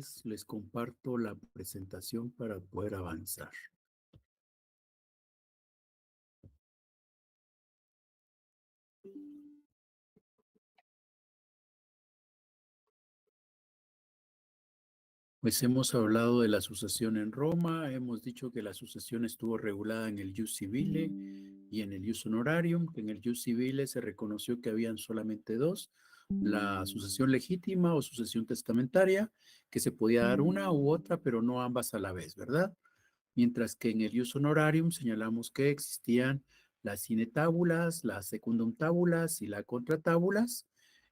Entonces, les comparto la presentación para poder avanzar. Pues hemos hablado de la sucesión en Roma, hemos dicho que la sucesión estuvo regulada en el Jus Civile y en el Jus Honorarium, que en el Jus Civile se reconoció que habían solamente dos, la sucesión legítima o sucesión testamentaria, que se podía dar una u otra, pero no ambas a la vez, ¿verdad? Mientras que en el Jus Honorarium señalamos que existían las sine tabulas, las secundum tabulas y las contratábulas,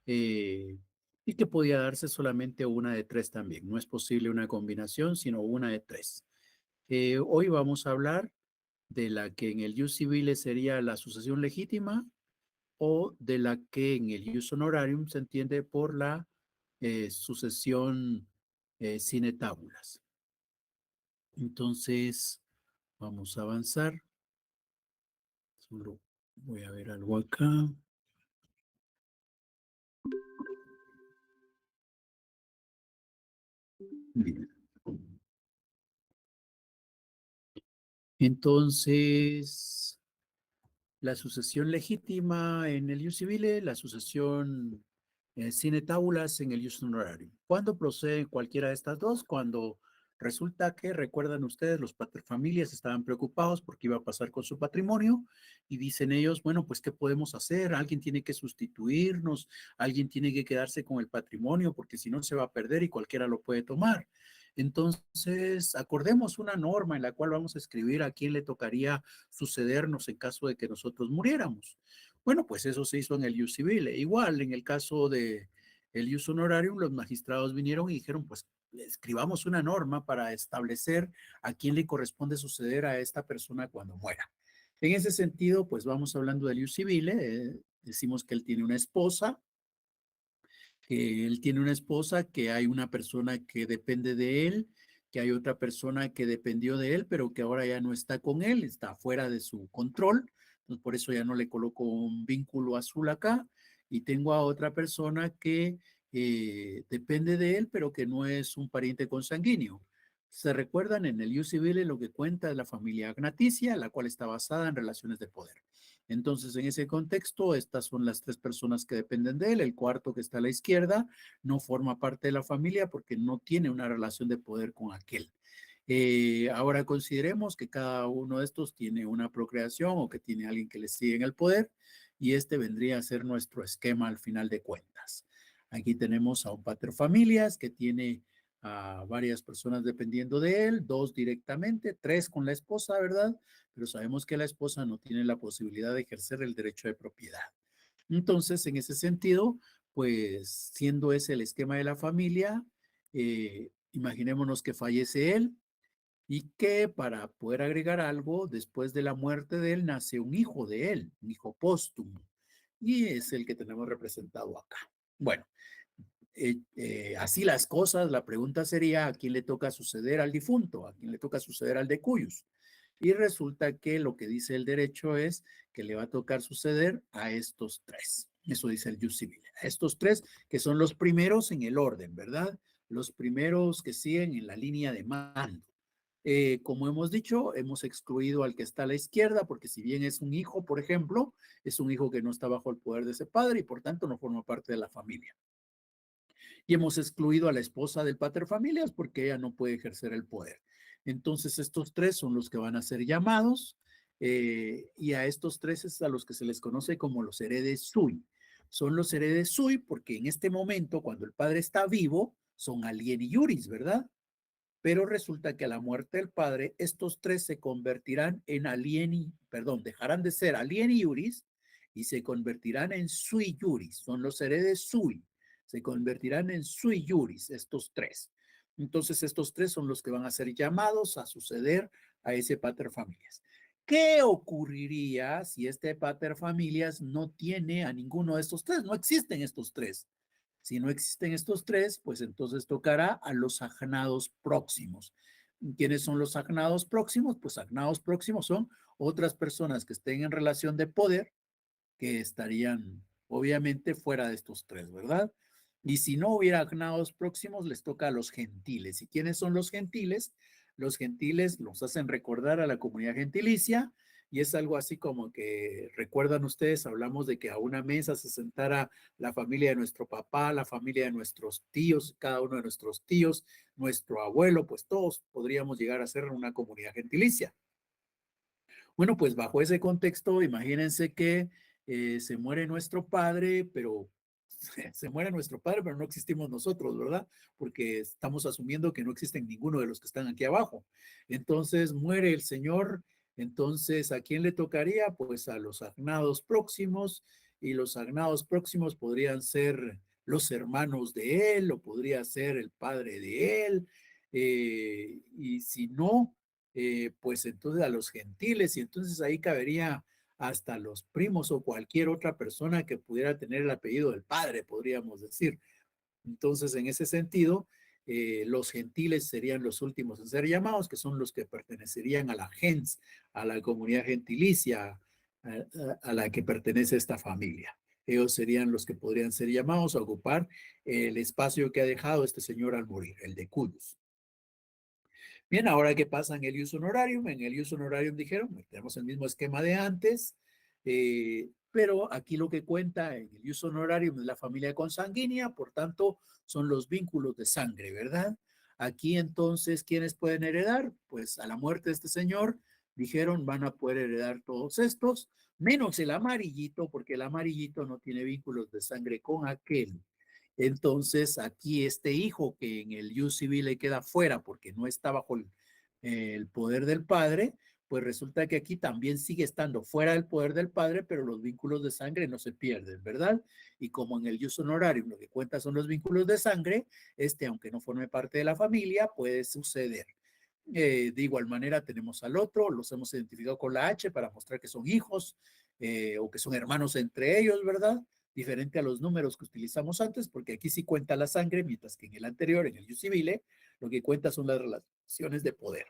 eh, y que podía darse solamente una de tres también. No es posible una combinación, sino una de tres. Hoy vamos a hablar de la que en el Jus Civile sería la sucesión legítima o de la que en el Jus Honorarium se entiende por la sucesión sine tabulas. Entonces, vamos a avanzar. Solo voy a ver algo acá. Bien. Entonces, la sucesión legítima en el ius civile, la sucesión sine tabulas en el ius honorarium. ¿Cuándo procede cualquiera de estas dos? Cuando resulta que, recuerdan ustedes, los paterfamilias estaban preocupados porque iba a pasar con su patrimonio y dicen ellos, bueno, pues, ¿qué podemos hacer? Alguien tiene que sustituirnos, alguien tiene que quedarse con el patrimonio porque si no se va a perder y cualquiera lo puede tomar. Entonces, acordemos una norma en la cual vamos a escribir a quién le tocaría sucedernos en caso de que nosotros muriéramos. Bueno, pues eso se hizo en el ius civile. Igual, en el caso de el ius honorarium, los magistrados vinieron y dijeron, pues escribamos una norma para establecer a quién le corresponde suceder a esta persona cuando muera. En ese sentido, pues vamos hablando del ius civile, decimos que él tiene una esposa, que él tiene una esposa, que hay una persona que depende de él, que hay otra persona que dependió de él, pero que ahora ya no está con él, está fuera de su control. Entonces, por eso ya no le coloco un vínculo azul acá. Y tengo a otra persona que depende de él, pero que no es un pariente consanguíneo. Se recuerdan en el ius civile lo que cuenta de la familia agnaticia, la cual está basada en relaciones de poder. Entonces, en ese contexto, estas son las tres personas que dependen de él. El cuarto que está a la izquierda no forma parte de la familia porque no tiene una relación de poder con aquel. Ahora consideremos que cada uno de estos tiene una procreación o que tiene alguien que le sigue en el poder y este vendría a ser nuestro esquema al final de cuentas. Aquí tenemos a un paterfamilias que tiene a varias personas dependiendo de él, dos directamente, tres con la esposa, ¿verdad? Pero sabemos que la esposa no tiene la posibilidad de ejercer el derecho de propiedad. Entonces, en ese sentido, pues siendo ese el esquema de la familia, imaginémonos que fallece él y que para poder agregar algo, después de la muerte de él, nace un hijo de él, un hijo póstumo, y es el que tenemos representado acá. Bueno, así las cosas, la pregunta sería, ¿a quién le toca suceder al difunto? ¿A quién le toca suceder al decuyus? Y resulta que lo que dice el derecho es que le va a tocar suceder a estos tres. Eso dice el jus civile. A estos tres que son los primeros en el orden, ¿verdad? Los primeros que siguen en la línea de mando. Como hemos dicho, hemos excluido al que está a la izquierda, porque si bien es un hijo, por ejemplo, es un hijo que no está bajo el poder de ese padre y por tanto no forma parte de la familia. Y hemos excluido a la esposa del paterfamilias porque ella no puede ejercer el poder. Entonces, estos tres son los que van a ser llamados y a estos tres es a los que se les conoce como los heredes sui. Son los heredes sui porque en este momento, cuando el padre está vivo, son alieni iuris, ¿verdad? Pero resulta que a la muerte del padre, estos tres se convertirán en alieni, perdón, dejarán de ser alieni iuris y se convertirán en sui iuris. Son los heredes sui. Se convertirán en sui iuris, estos tres. Entonces, estos tres son los que van a ser llamados a suceder a ese pater familias. ¿Qué ocurriría si este pater familias no tiene a ninguno de estos tres? No existen estos tres. Si no existen estos tres, pues entonces tocará a los agnados próximos. ¿Quiénes son los agnados próximos? Pues agnados próximos son otras personas que estén en relación de poder que estarían obviamente fuera de estos tres, ¿verdad? Y si no hubiera agnados próximos, les toca a los gentiles. ¿Y quiénes son los gentiles? Los gentiles los hacen recordar a la comunidad gentilicia y es algo así como que, recuerdan ustedes, hablamos de que a una mesa se sentara la familia de nuestro papá, la familia de nuestros tíos, cada uno de nuestros tíos, nuestro abuelo, pues todos podríamos llegar a ser una comunidad gentilicia. Bueno, pues bajo ese contexto, imagínense que se muere nuestro padre, pero se muere nuestro padre, pero no existimos nosotros, ¿verdad? Porque estamos asumiendo que no existen ninguno de los que están aquí abajo. Entonces muere el Señor, entonces ¿a quién le tocaría? Pues a los agnados próximos, y los agnados próximos podrían ser los hermanos de él, o podría ser el padre de él, y si no, pues entonces a los gentiles, y entonces ahí cabería hasta los primos o cualquier otra persona que pudiera tener el apellido del padre, podríamos decir. Entonces, en ese sentido, los gentiles serían los últimos en ser llamados, que son los que pertenecerían a la gens, a la comunidad gentilicia a la que pertenece esta familia. Ellos serían los que podrían ser llamados a ocupar el espacio que ha dejado este señor al morir, el de Cudus. Bien, ahora qué pasa en el ius honorarium. En el ius honorarium dijeron, tenemos el mismo esquema de antes, pero aquí lo que cuenta en el ius honorarium es la familia consanguínea, por tanto, son los vínculos de sangre, ¿verdad? Aquí entonces, ¿quiénes pueden heredar? Pues a la muerte de este señor, dijeron, van a poder heredar todos estos, menos el amarillito, porque el amarillito no tiene vínculos de sangre con aquel. Entonces, aquí este hijo que en el ius civil le queda fuera porque no está bajo el poder del padre, pues resulta que aquí también sigue estando fuera del poder del padre, pero los vínculos de sangre no se pierden, ¿verdad? Y como en el ius honorarium lo que cuenta son los vínculos de sangre, aunque no forme parte de la familia, puede suceder. De igual manera tenemos al otro, los hemos identificado con la H para mostrar que son hijos o que son hermanos entre ellos, ¿verdad? Diferente a los números que utilizamos antes, porque aquí sí cuenta la sangre, mientras que en el anterior, en el ius civile, lo que cuenta son las relaciones de poder.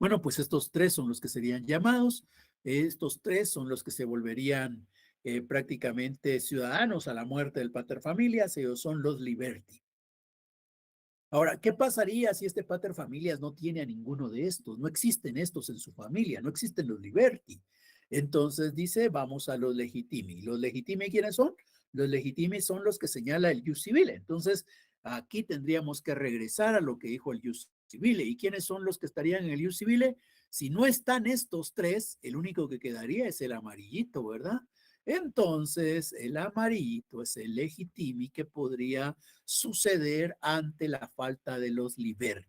Bueno, pues estos tres son los que serían llamados, estos tres son los que se volverían prácticamente ciudadanos a la muerte del pater familias, ellos son los liberti. Ahora, ¿qué pasaría si este pater familias no tiene a ninguno de estos? No existen estos en su familia, no existen los liberti. Entonces dice, vamos a los legitimi. ¿Los legitimi quiénes son? Los legitimi son los que señala el ius civile. Entonces, aquí tendríamos que regresar a lo que dijo el ius civile. ¿Y quiénes son los que estarían en el ius civile? Si no están estos tres, el único que quedaría es el amarillito, ¿verdad? Entonces, el amarillito es el legitimi que podría suceder ante la falta de los liberti.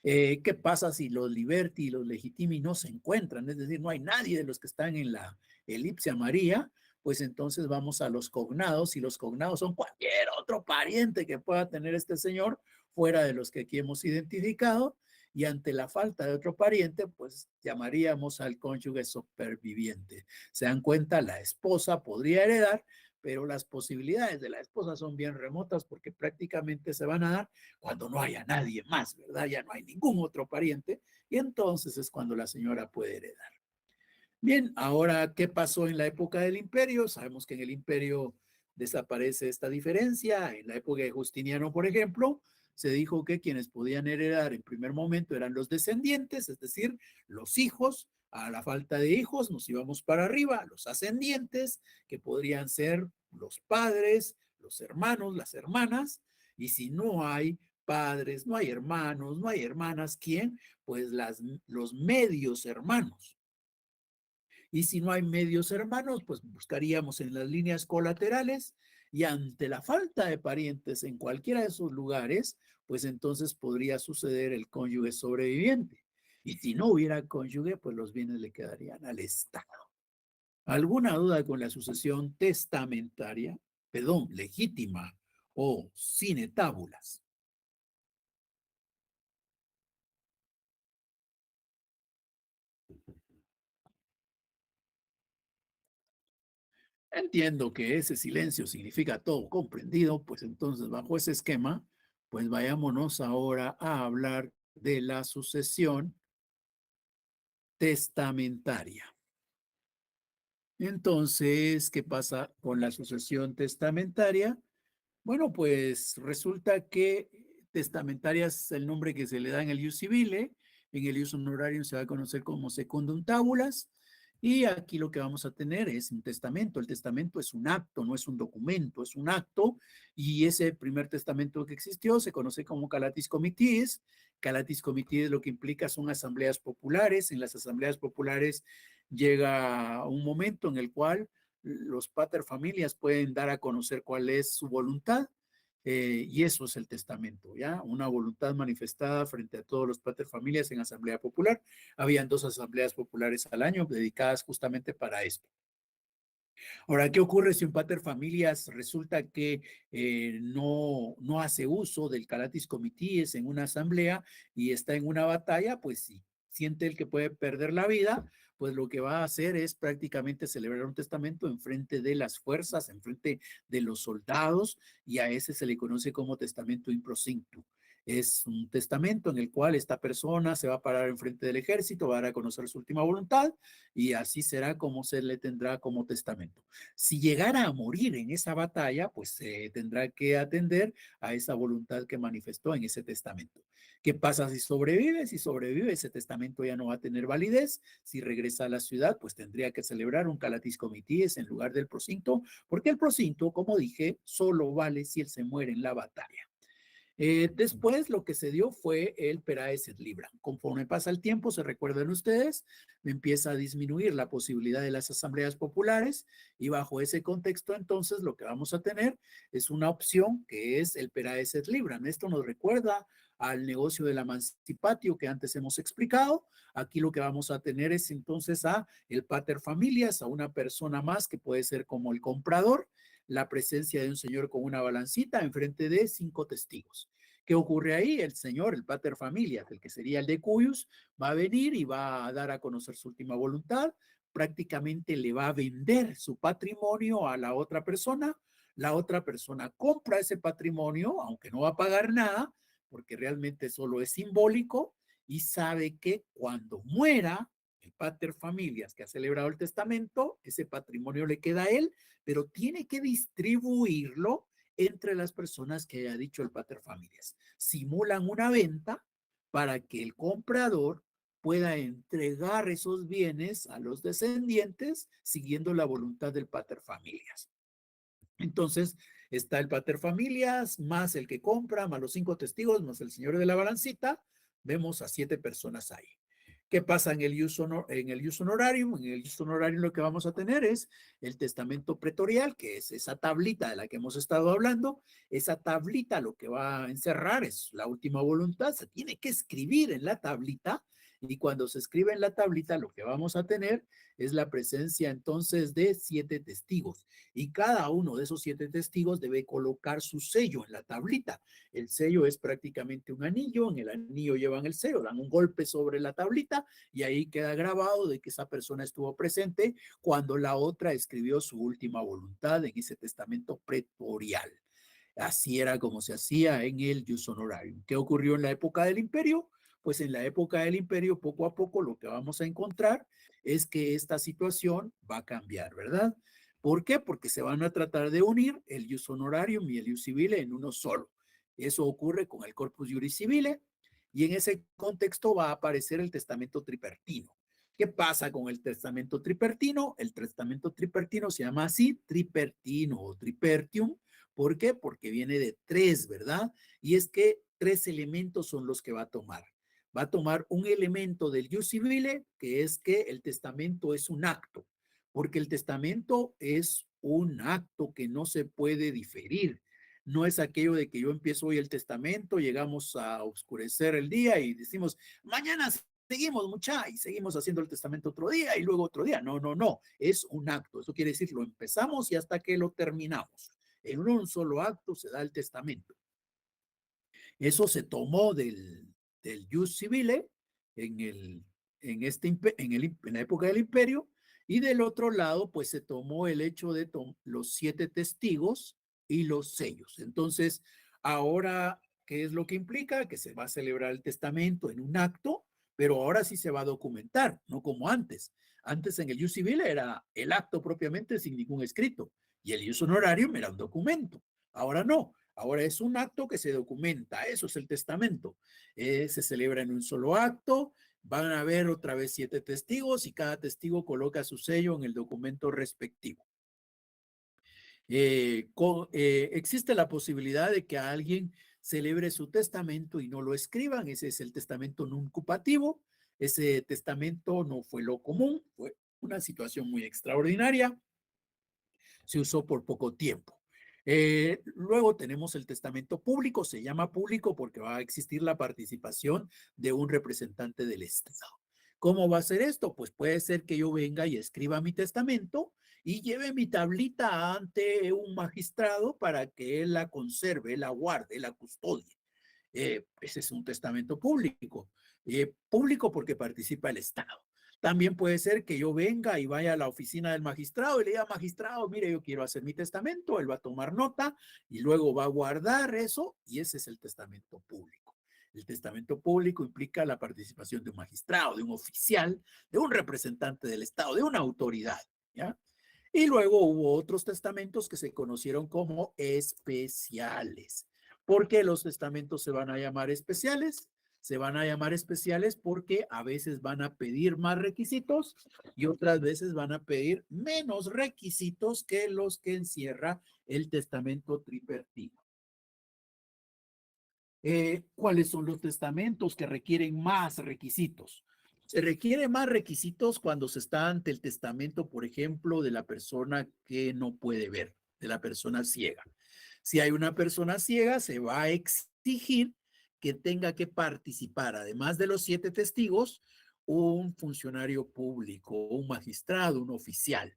¿Qué pasa si los liberti y los legitimi no se encuentran? Es decir, no hay nadie de los que están en la elipse María, pues entonces vamos a los cognados y los cognados son cualquier otro pariente que pueda tener este señor fuera de los que aquí hemos identificado y ante la falta de otro pariente, pues llamaríamos al cónyuge superviviente. Se dan cuenta, la esposa podría heredar, pero las posibilidades de la esposa son bien remotas porque prácticamente se van a dar cuando no haya nadie más, ¿verdad? Ya no hay ningún otro pariente y entonces es cuando la señora puede heredar. Bien, ahora, ¿qué pasó en la época del imperio? Sabemos que en el imperio desaparece esta diferencia. En la época de Justiniano, por ejemplo, se dijo que quienes podían heredar en primer momento eran los descendientes, es decir, los hijos. A la falta de hijos nos íbamos para arriba, los ascendientes, que podrían ser los padres, los hermanos, las hermanas, y si no hay padres, no hay hermanos, no hay hermanas, ¿quién? Pues los medios hermanos. Y si no hay medios hermanos, pues buscaríamos en las líneas colaterales y ante la falta de parientes en cualquiera de esos lugares, pues entonces podría suceder el cónyuge sobreviviente. Y si no hubiera cónyuge, pues los bienes le quedarían al Estado. ¿Alguna duda con la sucesión testamentaria? Perdón, legítima o sine tabulas. Entiendo que ese silencio significa todo comprendido, pues entonces bajo ese esquema, pues vayámonos ahora a hablar de la sucesión testamentaria. Entonces, ¿qué pasa con la sucesión testamentaria? Bueno, pues resulta que testamentaria es el nombre que se le da en el ius civile, en el ius honorarium se va a conocer como secundum tabulas, y aquí lo que vamos a tener es un testamento. El testamento es un acto, no es un documento, es un acto, y ese primer testamento que existió se conoce como Calatis Comitiis. Calatis Comitiis lo que implica son asambleas populares. En las asambleas populares llega un momento en el cual los paterfamilias pueden dar a conocer cuál es su voluntad, y eso es el testamento, ¿ya? Una voluntad manifestada frente a todos los paterfamilias en asamblea popular. Habían 2 asambleas populares al año dedicadas justamente para esto. Ahora, ¿qué ocurre si un pater familias resulta que no hace uso del Calatis Comitiis en una asamblea y está en una batalla? Pues si siente el que puede perder la vida, pues lo que va a hacer es prácticamente celebrar un testamento en frente de las fuerzas, en frente de los soldados, y a ese se le conoce como testamento in prosintu. Es un testamento en el cual esta persona se va a parar en frente del ejército, va a dar a conocer su última voluntad, y así será como se le tendrá como testamento. Si llegara a morir en esa batalla, pues se tendrá que atender a esa voluntad que manifestó en ese testamento. ¿Qué pasa si sobrevive? Si sobrevive, ese testamento ya no va a tener validez. Si regresa a la ciudad, pues tendría que celebrar un Calatis Comitiis en lugar del procinto, porque el procinto, como dije, solo vale si él se muere en la batalla. Después lo que se dio fue el Peraes et Libra. Conforme pasa el tiempo, se recuerdan ustedes, empieza a disminuir la posibilidad de las asambleas populares, y bajo ese contexto entonces lo que vamos a tener es una opción que es el Peraes et Libra. Esto nos recuerda al negocio del emancipatio que antes hemos explicado. Aquí lo que vamos a tener es entonces a el pater familias, a una persona más que puede ser como el comprador, la presencia de un señor con una balancita enfrente de 5 testigos. ¿Qué ocurre ahí? El señor, el pater familias, el que sería el de Cuyus, va a venir y va a dar a conocer su última voluntad, prácticamente le va a vender su patrimonio a la otra persona compra ese patrimonio, aunque no va a pagar nada, porque realmente solo es simbólico, y sabe que cuando muera el pater familias que ha celebrado el testamento, ese patrimonio le queda a él, pero tiene que distribuirlo entre las personas que haya dicho el pater familias. Simulan una venta para que el comprador pueda entregar esos bienes a los descendientes siguiendo la voluntad del pater familias. Entonces está el pater familias, más el que compra, más los 5 testigos, más el señor de la balancita. Vemos a 7 personas ahí. ¿Qué pasa en el ius honorarium? En el ius honorarium lo que vamos a tener es el testamento pretorial, que es esa tablita de la que hemos estado hablando. Esa tablita lo que va a encerrar es la última voluntad. Se tiene que escribir en la tablita, y cuando se escribe en la tablita lo que vamos a tener es la presencia entonces de 7 testigos, y cada uno de esos 7 testigos debe colocar su sello en la tablita. El sello es prácticamente un anillo, en el anillo llevan el sello, dan un golpe sobre la tablita y ahí queda grabado de que esa persona estuvo presente cuando la otra escribió su última voluntad en ese testamento pretorial. Así era como se hacía en el jus honorarium. ¿Qué ocurrió en la época del imperio? Pues en la época del imperio, poco a poco, lo que vamos a encontrar es que esta situación va a cambiar, ¿verdad? ¿Por qué? Porque se van a tratar de unir el jus honorarium y el jus civile en uno solo. Eso ocurre con el corpus juris civile, y en ese contexto va a aparecer el testamento tripertino. ¿Qué pasa con el testamento tripertino? El testamento tripertino se llama así, tripertino o tripertium. ¿Por qué? Porque viene de 3, ¿verdad? Y es que 3 elementos son los que va a tomar. Va a tomar un elemento del jus civile, que es que el testamento es un acto, porque el testamento es un acto que no se puede diferir. No es aquello de que yo empiezo hoy el testamento, llegamos a oscurecer el día y decimos, mañana seguimos mucha, y seguimos haciendo el testamento otro día y luego otro día. No, no, no, es un acto. Eso quiere decir, lo empezamos y hasta que lo terminamos. En un solo acto se da el testamento. Eso se tomó del jus civile en, el, en la época del imperio, y del otro lado pues se tomó el hecho de los 7 testigos y los sellos. Entonces, ahora, ¿qué es lo que implica? Que se va a celebrar el testamento en un acto, pero ahora sí se va a documentar, no como antes. Antes en el jus civile era el acto propiamente sin ningún escrito, y el jus honorarium era un documento. Ahora no, ahora es un acto que se documenta, eso es el testamento. Se celebra en un solo acto, van a haber otra vez 7 testigos y cada testigo coloca su sello en el documento respectivo. Existe la posibilidad de que alguien celebre su testamento y no lo escriban, ese es el testamento nuncupativo, ese testamento no fue lo común, fue una situación muy extraordinaria, se usó por poco tiempo. Luego tenemos el testamento público, se llama público porque va a existir la participación de un representante del Estado. ¿Cómo va a ser esto? Pues puede ser que yo venga y escriba mi testamento y lleve mi tablita ante un magistrado para que él la conserve, la guarde, la custodie. Ese es un testamento público. Público porque participa el Estado. También puede ser que yo venga y vaya a la oficina del magistrado y le diga, magistrado, mire, yo quiero hacer mi testamento, él va a tomar nota y luego va a guardar eso y ese es el testamento público. El testamento público implica la participación de un magistrado, de un oficial, de un representante del Estado, de una autoridad, ¿ya? Y luego hubo otros testamentos que se conocieron como especiales. ¿Por qué los testamentos se van a llamar especiales? Se van a llamar especiales porque a veces van a pedir más requisitos y otras veces van a pedir menos requisitos que los que encierra el testamento tripartito. ¿Cuáles son los testamentos que requieren más requisitos? Se requiere más requisitos cuando se está ante el testamento, por ejemplo, de la persona que no puede ver, de la persona ciega. Si hay una persona ciega, se va a exigir que tenga que participar, además de los 7 testigos, un funcionario público, un magistrado, un oficial.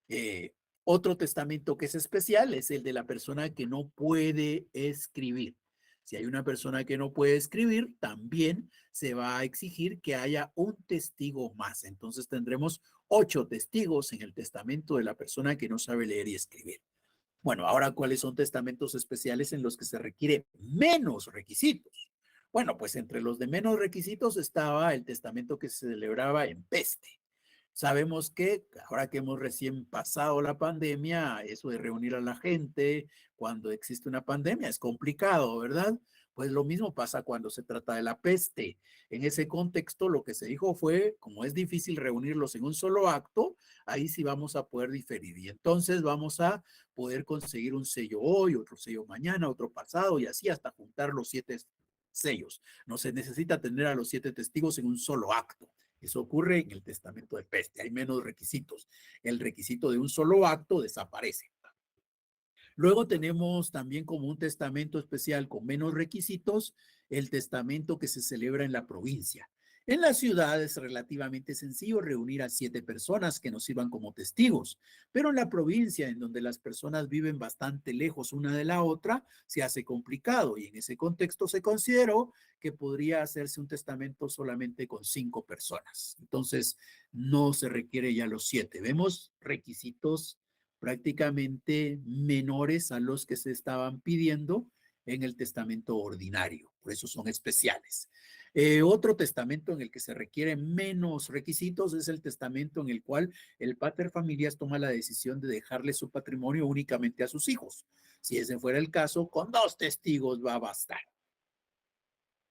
Eh, Otro testamento que es especial es el de la persona que no puede escribir. Si hay una persona que no puede escribir, también se va a exigir que haya un testigo más. Entonces tendremos 8 testigos en el testamento de la persona que no sabe leer y escribir. Bueno, ahora, ¿cuáles son testamentos especiales en los que se requiere menos requisitos? Bueno, pues entre los de menos requisitos estaba el testamento que se celebraba en peste. Sabemos que ahora que hemos recién pasado la pandemia, eso de reunir a la gente cuando existe una pandemia es complicado, ¿verdad? Pues lo mismo pasa cuando se trata de la peste. En ese contexto, lo que se dijo fue, como es difícil reunirlos en un solo acto, ahí sí vamos a poder diferir. Y entonces vamos a poder conseguir un sello hoy, otro sello mañana, otro pasado y así hasta juntar los 7 sellos. No se necesita tener a los 7 testigos en un solo acto. Eso ocurre en el testamento de peste, hay menos requisitos. El requisito de un solo acto desaparece. Luego tenemos también como un testamento especial con menos requisitos, el testamento que se celebra en la provincia. En la ciudad es relativamente sencillo reunir a 7 personas que nos sirvan como testigos, pero en la provincia, en donde las personas viven bastante lejos una de la otra, se hace complicado y en ese contexto se consideró que podría hacerse un testamento solamente con 5 personas. Entonces, no se requiere ya los 7. Vemos requisitos prácticamente menores a los que se estaban pidiendo en el testamento ordinario, por eso son especiales. Otro testamento en el que se requieren menos requisitos es el testamento en el cual el pater familias toma la decisión de dejarle su patrimonio únicamente a sus hijos. Si ese fuera el caso, con 2 testigos va a bastar.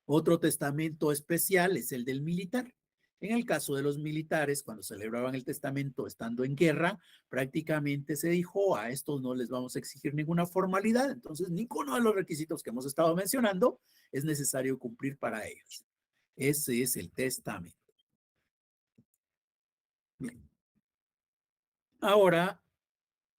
Otro testamento especial es el del militar. En el caso de los militares, cuando celebraban el testamento estando en guerra, prácticamente se dijo, a estos no les vamos a exigir ninguna formalidad, entonces ninguno de los requisitos que hemos estado mencionando es necesario cumplir para ellos. Ese es el testamento. Bien. Ahora,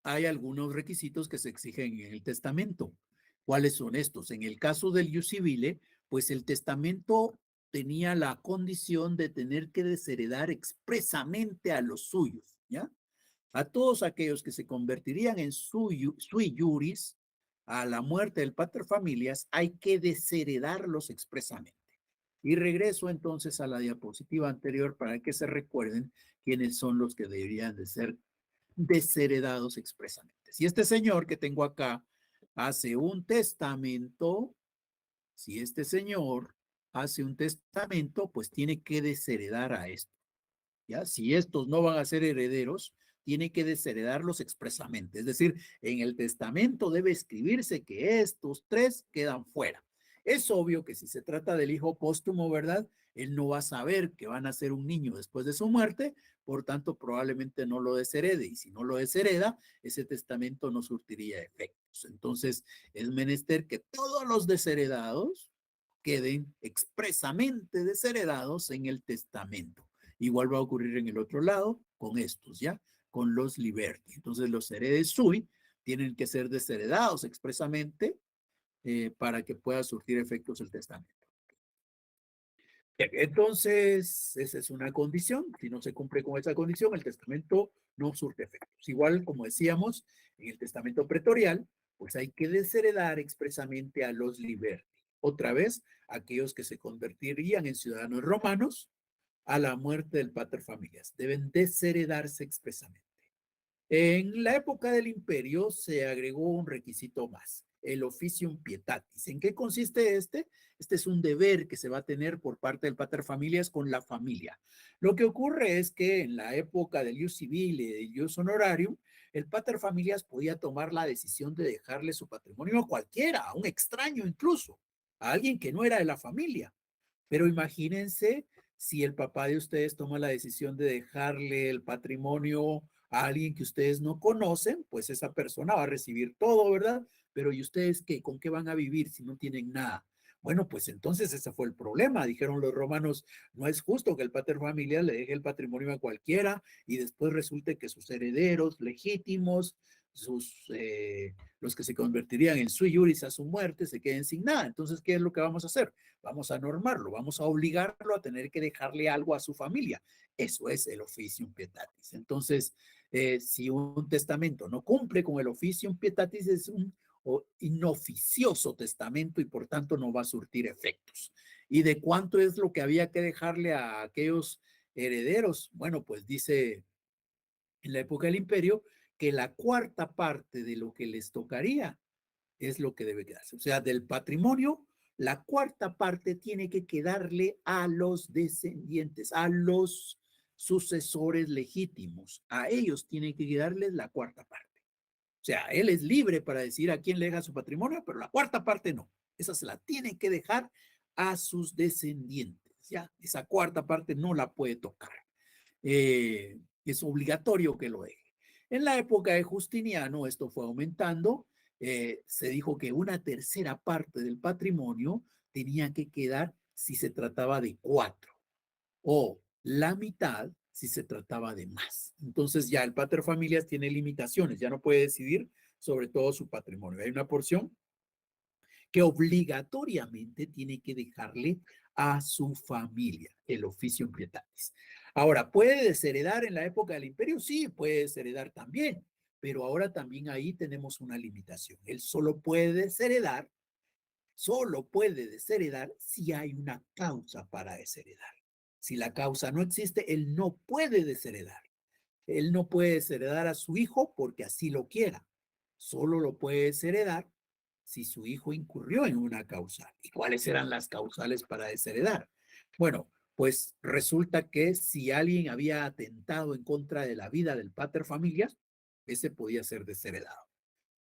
hay algunos requisitos que se exigen en el testamento. ¿Cuáles son estos? En el caso del ius civile, pues el testamento tenía la condición de tener que desheredar expresamente a los suyos, ¿ya? A todos aquellos que se convertirían en sui juris a la muerte del pater familias, hay que desheredarlos expresamente. Y regreso entonces a la diapositiva anterior para que se recuerden quiénes son los que deberían de ser desheredados expresamente. Si este señor que tengo acá hace un testamento, si este señor hace un testamento, pues tiene que desheredar a esto. ¿Ya? Si estos no van a ser herederos, tiene que desheredarlos expresamente. Es decir, en el testamento debe escribirse que estos tres quedan fuera. Es obvio que si se trata del hijo póstumo, ¿verdad? Él no va a saber que van a ser un niño después de su muerte, por tanto, probablemente no lo desherede. Y si no lo deshereda, ese testamento no surtiría efectos. Entonces, es menester que todos los desheredados queden expresamente desheredados en el testamento. Igual va a ocurrir en el otro lado con estos, ¿ya? Con los liberti. Entonces, los heredes sui tienen que ser desheredados expresamente para que pueda surtir efectos el testamento. Entonces, esa es una condición. Si no se cumple con esa condición, el testamento no surte efectos. Igual, como decíamos, en el testamento pretorial, pues hay que desheredar expresamente a los liberti. Otra vez, aquellos que se convertirían en ciudadanos romanos a la muerte del pater familias. Deben desheredarse expresamente. En la época del imperio se agregó un requisito más, el officium pietatis. ¿En qué consiste este? Este es un deber que se va a tener por parte del pater familias con la familia. Lo que ocurre es que en la época del ius civile y del ius honorarium, el pater familias podía tomar la decisión de dejarle su patrimonio a cualquiera, a un extraño incluso, a alguien que no era de la familia. Pero imagínense si el papá de ustedes toma la decisión de dejarle el patrimonio a alguien que ustedes no conocen, pues esa persona va a recibir todo, ¿verdad? Pero ¿y ustedes qué? ¿Con qué van a vivir si no tienen nada? Bueno, pues entonces ese fue el problema. Dijeron los romanos, no es justo que el pater familias le deje el patrimonio a cualquiera y después resulte que sus herederos legítimos, los que se convertirían en sui juris a su muerte, se queden sin nada. Entonces, ¿qué es lo que vamos a hacer? Vamos a normarlo, vamos a obligarlo a tener que dejarle algo a su familia. Eso es el officium pietatis. Entonces, si un testamento no cumple con el officium pietatis, es un inoficioso testamento y por tanto no va a surtir efectos. ¿Y de cuánto es lo que había que dejarle a aquellos herederos? Bueno, pues dice en la época del imperio que la cuarta parte de lo que les tocaría es lo que debe quedarse. O sea, del patrimonio, la cuarta parte tiene que quedarle a los descendientes, a los sucesores legítimos. A ellos tiene que quedarles la cuarta parte. O sea, él es libre para decir a quién le deja su patrimonio, pero la cuarta parte no. Esa se la tiene que dejar a sus descendientes. Ya, esa cuarta parte no la puede tocar. Es obligatorio que lo deje. En la época de Justiniano esto fue aumentando. Se dijo que una tercera parte del patrimonio tenía que quedar si se trataba de cuatro o la mitad si se trataba de más. Entonces ya el pater familias tiene limitaciones, ya no puede decidir sobre todo su patrimonio. Hay una porción que obligatoriamente tiene que dejarle a su familia, el officium pietatis. Ahora, ¿puede desheredar en la época del imperio? Sí, puede desheredar también, pero ahora también ahí tenemos una limitación. Él solo puede desheredar si hay una causa para desheredar. Si la causa no existe, él no puede desheredar. Él no puede desheredar a su hijo porque así lo quiera. Solo lo puede desheredar si su hijo incurrió en una causal. ¿Y cuáles eran las causales para desheredar? Bueno, pues resulta que si alguien había atentado en contra de la vida del pater familias, ese podía ser desheredado.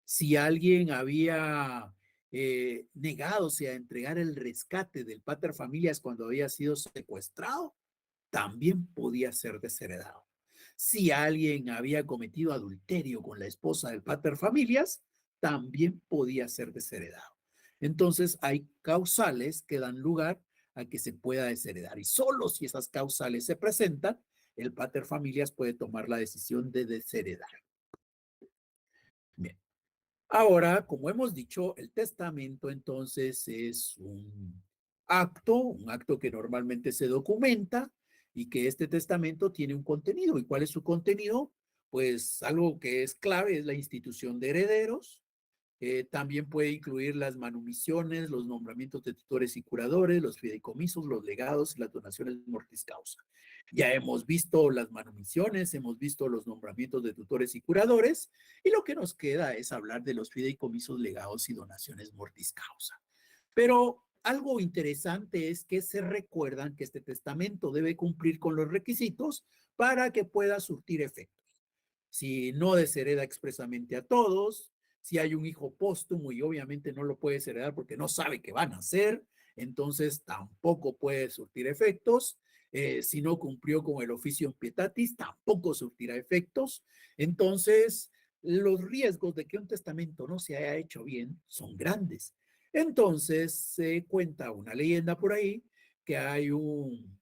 Si alguien había negándose a entregar el rescate del pater familias cuando había sido secuestrado, también podía ser desheredado. Si alguien había cometido adulterio con la esposa del pater familias, también podía ser desheredado. Entonces hay causales que dan lugar a que se pueda desheredar y solo si esas causales se presentan, el pater familias puede tomar la decisión de desheredar. Bien. Ahora, como hemos dicho, el testamento entonces es un acto que normalmente se documenta y que este testamento tiene un contenido. ¿Y cuál es su contenido? Pues algo que es clave es la institución de herederos. También puede incluir las manumisiones, los nombramientos de tutores y curadores, los fideicomisos, los legados y las donaciones mortis causa. Ya hemos visto las manumisiones, hemos visto los nombramientos de tutores y curadores, y lo que nos queda es hablar de los fideicomisos, legados y donaciones mortis causa. Pero algo interesante es que se recuerdan que este testamento debe cumplir con los requisitos para que pueda surtir efectos. si no deshereda expresamente a todos, si hay un hijo póstumo y obviamente no lo puedes heredar porque no sabe qué van a hacer, entonces tampoco puede surtir efectos. Si no cumplió con el oficio pietatis, tampoco surtirá efectos. Entonces, los riesgos de que un testamento no se haya hecho bien son grandes. Entonces, se cuenta una leyenda por ahí que hay un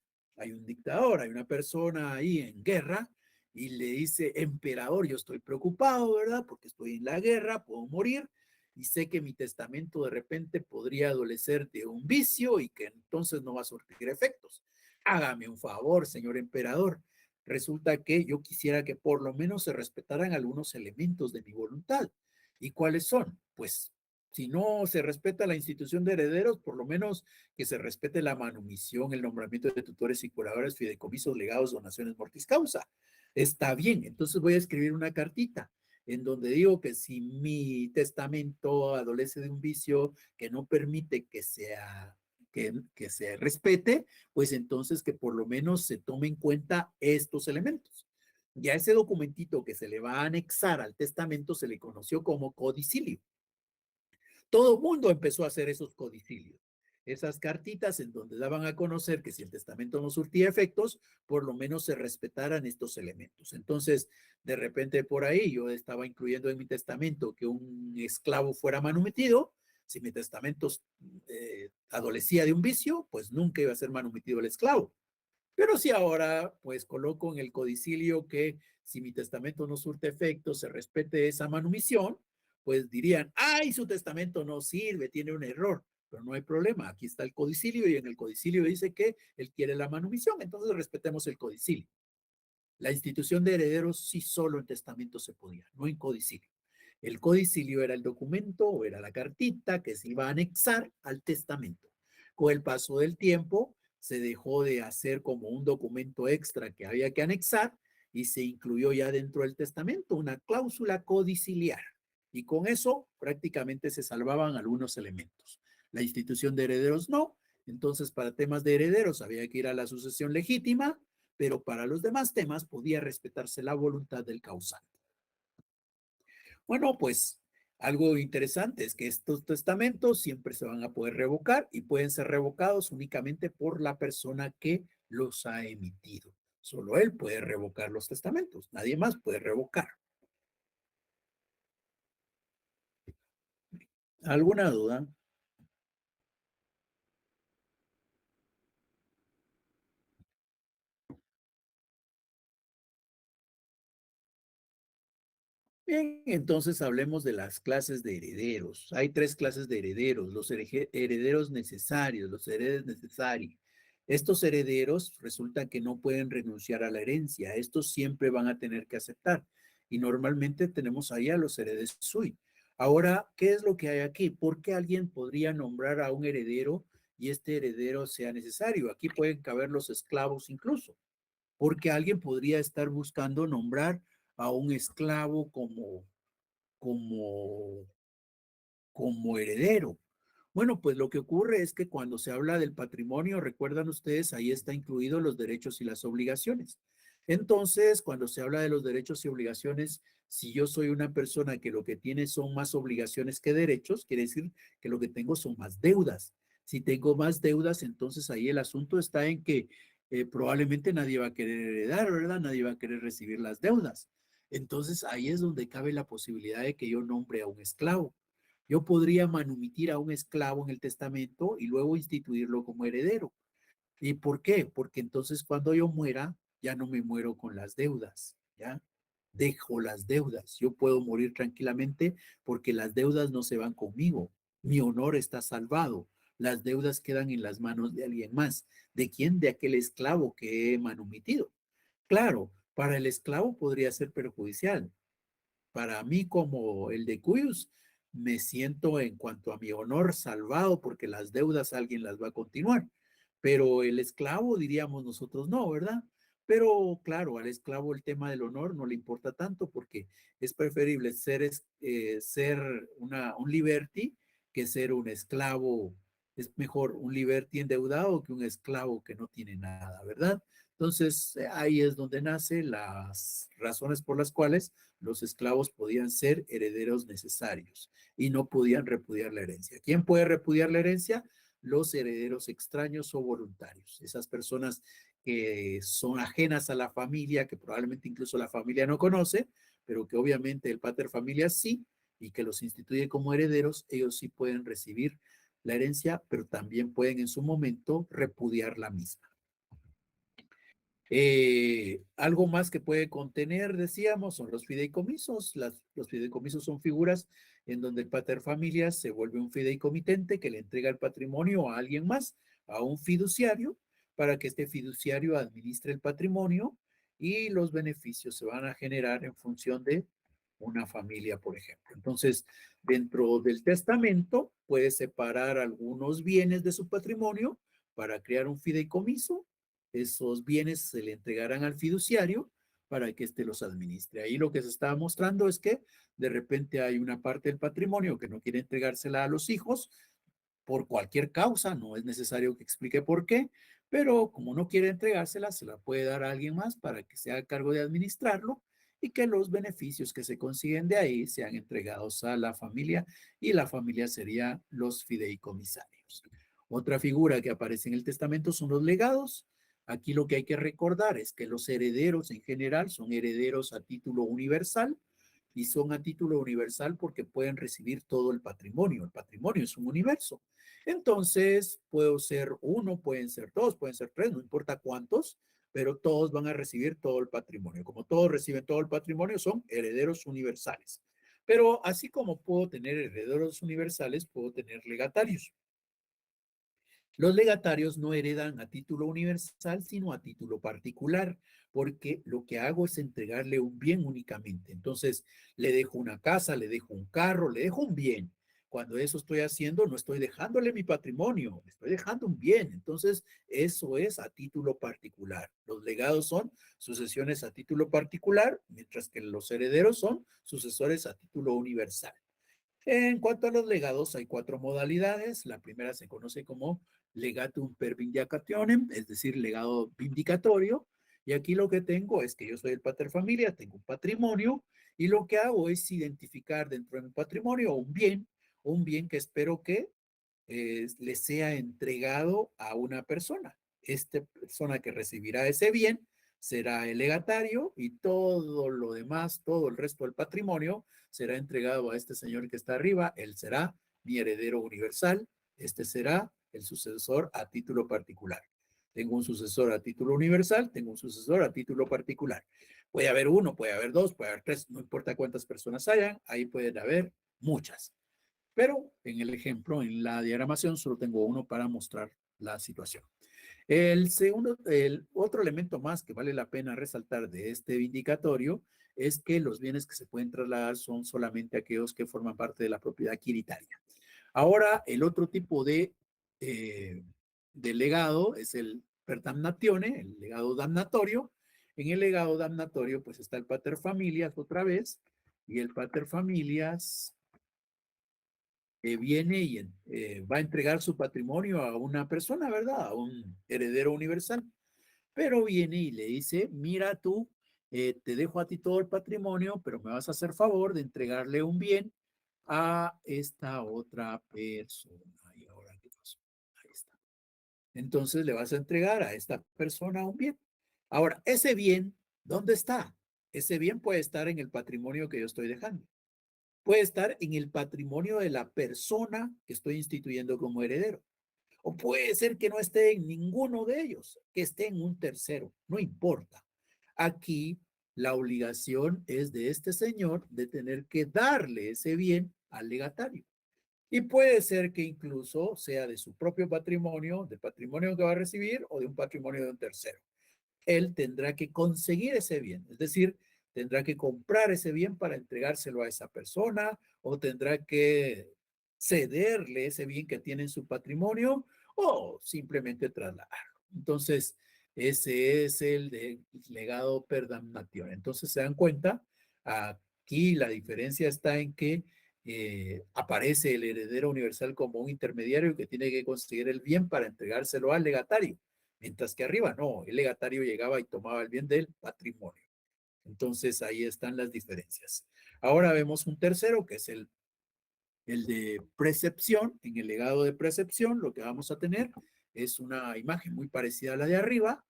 dictador, hay una persona ahí en guerra y le dice, emperador, yo estoy preocupado, ¿verdad? Porque estoy en la guerra, puedo morir y sé que mi testamento de repente podría adolecer de un vicio y que entonces no va a surtir efectos. Hágame un favor, señor emperador. Resulta que yo quisiera que por lo menos se respetaran algunos elementos de mi voluntad. ¿Y cuáles son? Pues si no se respeta la institución de herederos, por lo menos que se respete la manumisión, el nombramiento de tutores y curadores, fideicomisos, legados, donaciones, mortis causa. Está bien, entonces voy a escribir una cartita en donde digo que si mi testamento adolece de un vicio que no permite que se respete, pues entonces que por lo menos se tome en cuenta estos elementos. Ya ese documentito que se le va a anexar al testamento se le conoció como codicilio. Todo el mundo empezó a hacer esos codicilios, esas cartitas en donde daban a conocer que si el testamento no surtía efectos, por lo menos se respetaran estos elementos. Entonces, de repente por ahí yo estaba incluyendo en mi testamento que un esclavo fuera manumitido. Si mi testamento adolecía de un vicio, pues nunca iba a ser manumitido el esclavo. Pero si ahora, pues coloco en el codicilio que si mi testamento no surte efecto, se respete esa manumisión, pues dirían, ay, su testamento no sirve, tiene un error, pero no hay problema, aquí está el codicilio y en el codicilio dice que él quiere la manumisión, entonces respetemos el codicilio. La institución de herederos sí solo en testamento se podía, no en codicilio. El codicilio era el documento o era la cartita que se iba a anexar al testamento. Con el paso del tiempo se dejó de hacer como un documento extra que había que anexar y se incluyó ya dentro del testamento una cláusula codiciliar. Y con eso prácticamente se salvaban algunos elementos. La institución de herederos no. Entonces, para temas de herederos había que ir a la sucesión legítima, pero para los demás temas podía respetarse la voluntad del causante. Bueno, pues algo interesante es que estos testamentos siempre se van a poder revocar y pueden ser revocados únicamente por la persona que los ha emitido. Solo él puede revocar los testamentos, nadie más puede revocar. ¿Alguna duda? Bien, entonces hablemos de las clases de herederos. Hay tres clases de herederos, los herederos necesarios, los herederos necesarios. Estos herederos resulta que no pueden renunciar a la herencia, estos siempre van a tener que aceptar. Y normalmente tenemos ahí a los herederos sui. Ahora, ¿qué es lo que hay aquí? ¿Por qué alguien podría nombrar a un heredero y este heredero sea necesario? Aquí pueden caber los esclavos incluso, porque alguien podría estar buscando nombrar a un esclavo como, como heredero. Bueno, pues lo que ocurre es que cuando se habla del patrimonio, recuerdan ustedes, ahí está incluido los derechos y las obligaciones. Entonces, cuando se habla de los derechos y obligaciones, si yo soy una persona que lo que tiene son más obligaciones que derechos, quiere decir que lo que tengo son más deudas. Si tengo más deudas, entonces ahí el asunto está en que probablemente nadie va a querer heredar, ¿verdad? Nadie va a querer recibir las deudas. Entonces ahí es donde cabe la posibilidad de que yo nombre a un esclavo. Yo podría manumitir a un esclavo en el testamento y luego instituirlo como heredero. ¿Y por qué? Porque entonces cuando yo muera, ya no me muero con las deudas, ¿ya? Dejo las deudas. Yo puedo morir tranquilamente porque las deudas no se van conmigo. Mi honor está salvado. Las deudas quedan en las manos de alguien más. ¿De quién? De aquel esclavo que he manumitido. Claro, para el esclavo podría ser perjudicial, para mí como el de Cuyos, me siento en cuanto a mi honor salvado porque las deudas alguien las va a continuar. Pero el esclavo, diríamos nosotros, no, ¿verdad? Pero claro, al esclavo el tema del honor no le importa tanto porque es preferible ser un liberty que ser un esclavo. Es mejor un liberty endeudado que un esclavo que no tiene nada, ¿verdad? Entonces, ahí es donde nacen las razones por las cuales los esclavos podían ser herederos necesarios y no podían repudiar la herencia. ¿Quién puede repudiar la herencia? Los herederos extraños o voluntarios, esas personas que son ajenas a la familia, que probablemente incluso la familia no conoce, pero que obviamente el pater familia sí, y que los instituye como herederos, ellos sí pueden recibir la herencia, pero también pueden en su momento repudiar la misma. Algo más que puede contener, decíamos, son los fideicomisos. Los fideicomisos son figuras en donde el pater familias se vuelve un fideicomitente que le entrega el patrimonio a alguien más, a un fiduciario, para que este fiduciario administre el patrimonio y los beneficios se van a generar en función de una familia, por ejemplo. Entonces, dentro del testamento puede separar algunos bienes de su patrimonio para crear un fideicomiso. Esos bienes se le entregarán al fiduciario para que éste los administre. Ahí lo que se está mostrando es que de repente hay una parte del patrimonio que no quiere entregársela a los hijos por cualquier causa, no es necesario que explique por qué, pero como no quiere entregársela, se la puede dar a alguien más para que se haga cargo de administrarlo y que los beneficios que se consiguen de ahí sean entregados a la familia y la familia sería los fideicomisarios. Otra figura que aparece en el testamento son los legados. Aquí lo que hay que recordar es que los herederos en general son herederos a título universal y son a título universal porque pueden recibir todo el patrimonio. El patrimonio es un universo. Entonces, puedo ser uno, pueden ser dos, pueden ser tres, no importa cuántos, pero todos van a recibir todo el patrimonio. Como todos reciben todo el patrimonio, son herederos universales. Pero así como puedo tener herederos universales, puedo tener legatarios. Los legatarios no heredan a título universal, sino a título particular, porque lo que hago es entregarle un bien únicamente. Entonces, le dejo una casa, le dejo un carro, le dejo un bien. Cuando eso estoy haciendo, no estoy dejándole mi patrimonio, le estoy dejando un bien. Entonces, eso es a título particular. Los legados son sucesiones a título particular, mientras que los herederos son sucesores a título universal. En cuanto a los legados, hay cuatro modalidades. La primera se conoce como legatum per vindicationem, es decir, legado vindicatorio. Y aquí lo que tengo es que yo soy el pater familia, tengo un patrimonio, y lo que hago es identificar dentro de mi patrimonio un bien que espero que le sea entregado a una persona. Esta persona que recibirá ese bien será el legatario y todo lo demás, todo el resto del patrimonio será entregado a este señor que está arriba. Él será mi heredero universal. Este será el sucesor a título particular. Tengo un sucesor a título universal, tengo un sucesor a título particular. Puede haber uno, puede haber dos, puede haber tres, no importa cuántas personas hayan, ahí pueden haber muchas. Pero en el ejemplo, en la diagramación, solo tengo uno para mostrar la situación. El otro elemento más que vale la pena resaltar de este vindicatorio es que los bienes que se pueden trasladar son solamente aquellos que forman parte de la propiedad adquiritaria. Ahora, el otro tipo de legado es el per damnatione, el legado damnatorio. En el legado damnatorio, pues está el pater familias otra vez, y el pater familias viene y va a entregar su patrimonio a una persona, ¿verdad? A un heredero universal. Pero viene y le dice, mira tú, te dejo a ti todo el patrimonio, pero me vas a hacer favor de entregarle un bien a esta otra persona. ¿Y ahora qué pasó? Ahí está. Entonces le vas a entregar a esta persona un bien. Ahora, ese bien, ¿dónde está? Ese bien puede estar en el patrimonio que yo estoy dejando. Puede estar en el patrimonio de la persona que estoy instituyendo como heredero. O puede ser que no esté en ninguno de ellos, que esté en un tercero, no importa. Aquí la obligación es de este señor de tener que darle ese bien al legatario. Y puede ser que incluso sea de su propio patrimonio, del patrimonio que va a recibir o de un patrimonio de un tercero. Él tendrá que conseguir ese bien, es decir, tendrá que comprar ese bien para entregárselo a esa persona o tendrá que cederle ese bien que tiene en su patrimonio o simplemente trasladarlo. Entonces, ese es el de legado per damnatio. Entonces, se dan cuenta, aquí la diferencia está en que aparece el heredero universal como un intermediario que tiene que conseguir el bien para entregárselo al legatario. mientras que arriba no, el legatario llegaba y tomaba el bien del patrimonio. Entonces ahí están las diferencias. Ahora vemos un tercero que es el de precepción. En el legado de precepción lo que vamos a tener es una imagen muy parecida a la de arriba.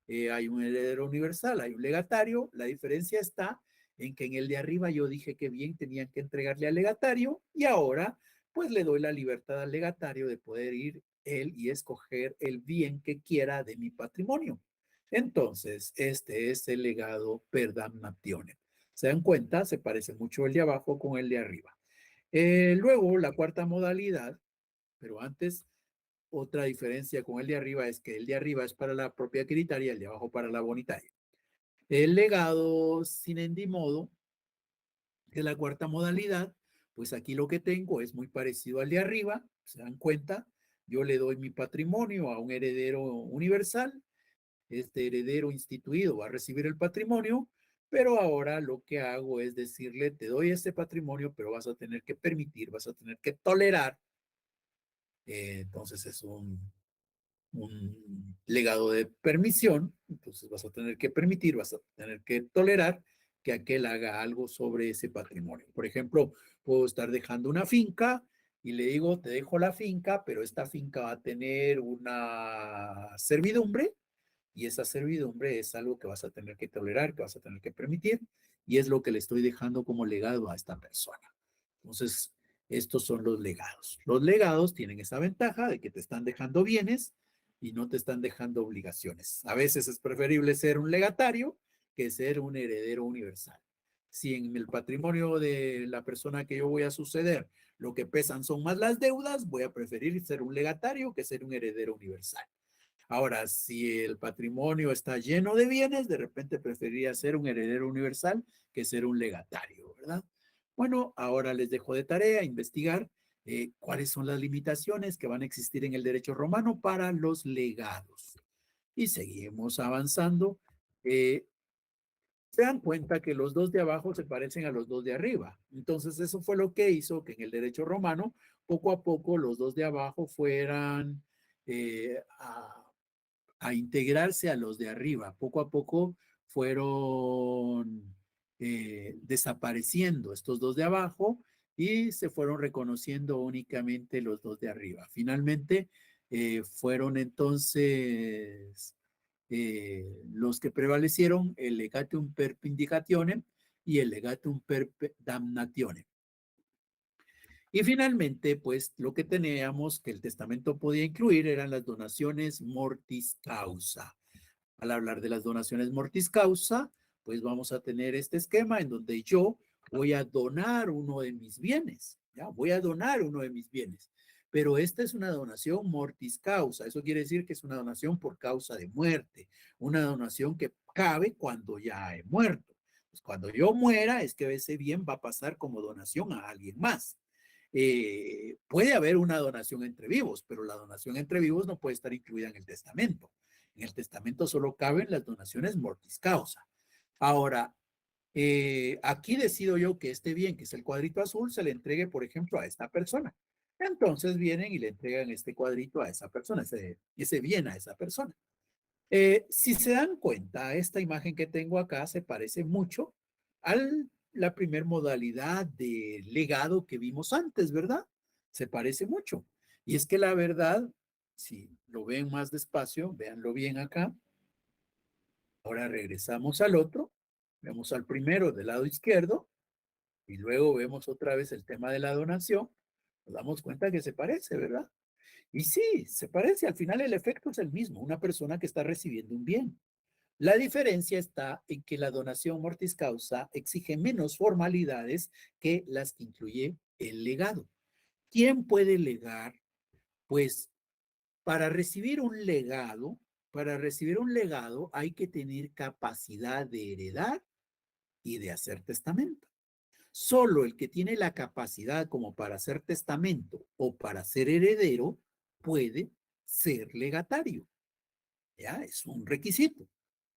Hay un heredero universal, hay un legatario. La diferencia está en que en el de arriba yo dije que bien tenían que entregarle al legatario y ahora pues le doy la libertad al legatario de poder ir él y escoger el bien que quiera de mi patrimonio. Entonces, este es el legado per damnationem. ¿Se dan cuenta? Se parece mucho el de abajo con el de arriba. Luego, la cuarta modalidad, pero antes, otra diferencia con el de arriba es que el de arriba es para la propia quiritaria, el de abajo para la bonitaria. El legado sin endimodo, que es la cuarta modalidad, pues aquí lo que tengo es muy parecido al de arriba, ¿se dan cuenta? Yo le doy mi patrimonio a un heredero universal, este heredero instituido va a recibir el patrimonio, pero ahora lo que hago es decirle, te doy este patrimonio, pero vas a tener que permitir, vas a tener que tolerar. Entonces es un legado de permisión, entonces vas a tener que permitir, vas a tener que tolerar que aquel haga algo sobre ese patrimonio. Por ejemplo, puedo estar dejando una finca y le digo, te dejo la finca, pero esta finca va a tener una servidumbre y esa servidumbre es algo que vas a tener que tolerar, que vas a tener que permitir, y es lo que le estoy dejando como legado a esta persona. Entonces, estos son los legados. Los legados tienen esa ventaja de que te están dejando bienes y no te están dejando obligaciones. A veces es preferible ser un legatario que ser un heredero universal. Si en el patrimonio de la persona que yo voy a suceder lo que pesan son más las deudas, voy a preferir ser un legatario que ser un heredero universal. Ahora, si el patrimonio está lleno de bienes, de repente preferiría ser un heredero universal que ser un legatario, ¿verdad? Bueno, ahora les dejo de tarea investigar cuáles son las limitaciones que van a existir en el derecho romano para los legados. Y seguimos avanzando. Eh, Se dan cuenta que los dos de abajo se parecen a los dos de arriba. Entonces, eso fue lo que hizo que en el derecho romano, poco a poco, los dos de abajo fueran a integrarse a los de arriba. Poco a poco fueron desapareciendo estos dos de abajo y se fueron reconociendo únicamente los dos de arriba. Finalmente, fueron entonces los que prevalecieron el legatum perpendicationem y el legatum per damnationem. Y finalmente, pues lo que teníamos que el testamento podía incluir eran las donaciones mortis causa. Al hablar de las donaciones mortis causa, pues vamos a tener este esquema en donde yo voy a donar uno de mis bienes, ¿ya? Voy a donar uno de mis bienes, pero esta es una donación mortis causa, eso quiere decir que es una donación por causa de muerte, una donación que cabe cuando ya he muerto. Pues cuando yo muera es que ese bien va a pasar como donación a alguien más. Puede haber una donación entre vivos, pero la donación entre vivos no puede estar incluida en el testamento. En el testamento solo caben las donaciones mortis causa. Ahora, aquí decido yo que este bien, que es el cuadrito azul, se le entregue, por ejemplo, a esta persona. Entonces vienen y le entregan este cuadrito a esa persona, ese bien a esa persona. Si se dan cuenta, esta imagen que tengo acá se parece mucho a la primer modalidad de legado que vimos antes, ¿verdad? Se parece mucho. Y es que la verdad, si lo ven más despacio, véanlo bien acá. Ahora regresamos al otro, vemos al primero del lado izquierdo y luego vemos otra vez el tema de la donación. Nos damos cuenta que se parece, ¿verdad? Y sí, se parece. Al final el efecto es el mismo, una persona que está recibiendo un bien. La diferencia está en que la donación mortis causa exige menos formalidades que las que incluye el legado. ¿Quién puede legar? Pues para recibir un legado hay que tener capacidad de heredar y de hacer testamento. Solo el que tiene la capacidad como para hacer testamento o para ser heredero puede ser legatario. Ya es un requisito.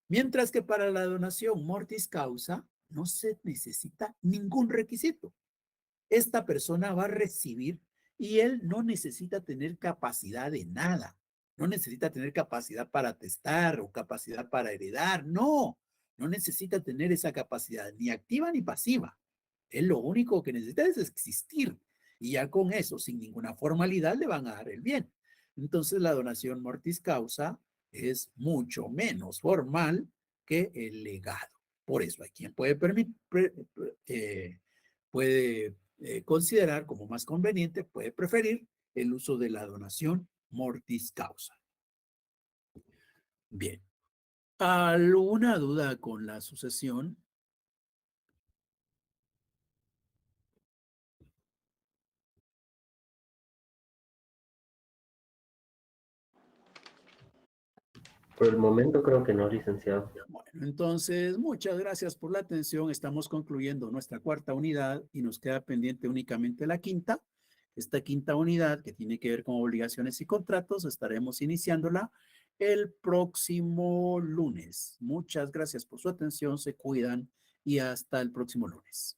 Mientras que para la donación mortis causa no se necesita ningún requisito. Esta persona va a recibir y él no necesita tener capacidad de nada. No necesita tener capacidad para testar o capacidad para heredar. No, no necesita tener esa capacidad ni activa ni pasiva. Él lo único que necesita es existir. Y ya con eso, sin ninguna formalidad, le van a dar el bien. Entonces, la donación mortis causa es mucho menos formal que el legado. Por eso hay quien puede considerar como más conveniente, puede preferir el uso de la donación mortis causa. Bien. ¿Alguna duda con la sucesión? Por el momento creo que no, licenciado. Bueno, entonces, muchas gracias por la atención. Estamos concluyendo nuestra cuarta unidad y nos queda pendiente únicamente la quinta. Esta quinta unidad, que tiene que ver con obligaciones y contratos, estaremos iniciándola el próximo lunes. Muchas gracias por su atención, se cuidan y hasta el próximo lunes.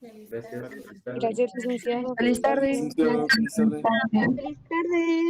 Gracias. Gracias, licenciado. Feliz tarde. Feliz tarde. Feliz tarde.